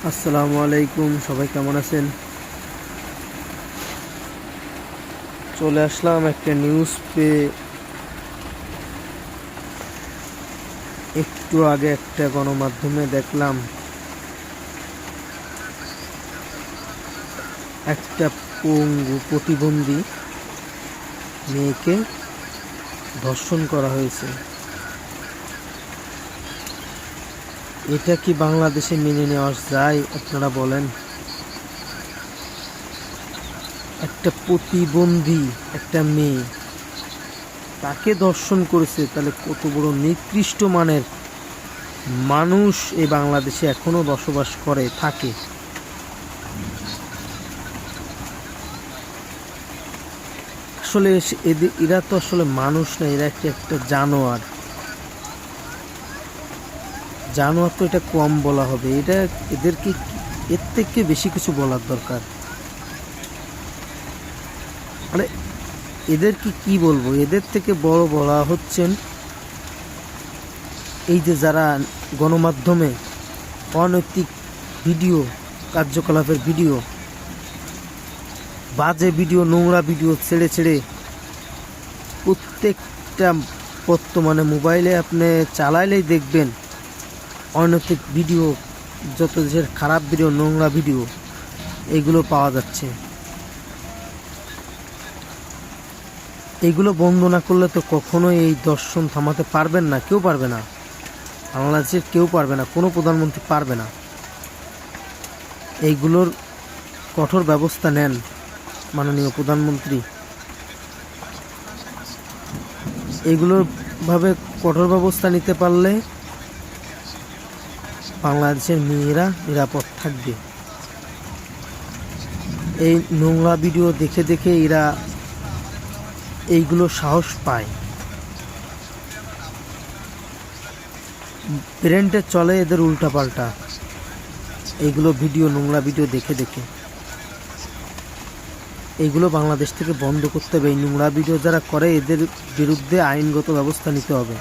আসসালামু আলাইকুম, সবাই কেমন আছেন? চলে আসলাম একটা নিউজ পেয়ে। একটু আগে একটা গণমাধ্যমে দেখলাম একটা পঙ্গু প্রতিবন্ধী মেয়েকে ধর্ষণ করা হয়েছে। এটা কি বাংলাদেশে মেনে নেওয়া যায়? আপনারা বলেন। একটা প্রতিবন্ধী একটা মেয়ে, তাকে ধর্ষণ করেছে, তাহলে কত বড় নিকৃষ্ট মানের মানুষ এই বাংলাদেশে এখনো বসবাস করে থাকে। আসলে এরা তো আসলে মানুষ না, এরা একটা জানোয়ার। জানোয়ার তো এটা কম বলা হবে, এটা এদেরকে এর থেকে বেশি কিছু বলার দরকার। মানে এদেরকে কি বলবো, এদের থেকে বড় বলা হচ্ছেন এই যে যারা গণমাধ্যমে অনৈতিক ভিডিও, কার্যকলাপের ভিডিও, বাজে ভিডিও, নোংরা ভিডিও ছেড়ে ছেড়ে প্রত্যেকটা বর্তমানে মোবাইলে আপনি চালাইলেই দেখবেন অনৈতিক ভিডিও, যত দেশের খারাপ ভিডিও, নোংরা ভিডিও, এগুলো পাওয়া যাচ্ছে। এগুলো বন্ধ না করলে তো কখনোই এই দর্শন থামাতে পারবেন না, কেউ পারবে না, বাংলাদেশের কেউ পারবে না, কোনো প্রধানমন্ত্রী পারবে না। এইগুলোর কঠোর ব্যবস্থা নেন মাননীয় প্রধানমন্ত্রী। এইগুলোর ভাবে কঠোর ব্যবস্থা নিতে পারলে বাংলাদেশের মেয়েরা নিরাপদ থাকবে। এই নোংরা ভিডিও দেখে দেখে এরা এইগুলো সাহস পায়, ব্রেনটে চলে এদের উল্টাপাল্টা এইগুলো ভিডিও, নোংরা ভিডিও দেখে দেখে। এইগুলো বাংলাদেশ থেকে বন্ধ করতে হবে। এই নোংরা ভিডিও যারা করে এদের বিরুদ্ধে আইনগত ব্যবস্থা নিতে হবে।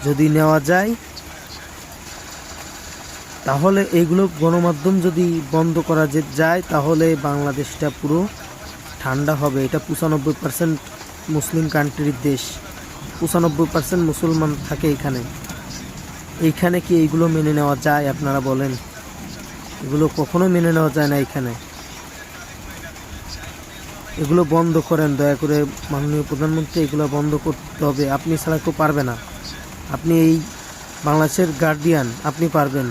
যদি নেওয়া যায় তাহলে এইগুলো গণমাধ্যম যদি বন্ধ করা যায় তাহলে বাংলাদেশটা পুরো ঠান্ডা হবে। এটা 95% মুসলিম কান্ট্রির দেশ, 95% মুসলমান থাকে এখানে। এইখানে কি এইগুলো মেনে নেওয়া যায়? আপনারা বলেন। এগুলো কখনো মেনে নেওয়া যায় না এখানে। এগুলো বন্ধ করেন দয়া করে মাননীয় প্রধানমন্ত্রী, এগুলো বন্ধ করতে হবে। আপনি ছাড়া কেউ পারবে না। আপনি এই বাংলাদেশের গার্ডিয়ান, আপনি পারবেন।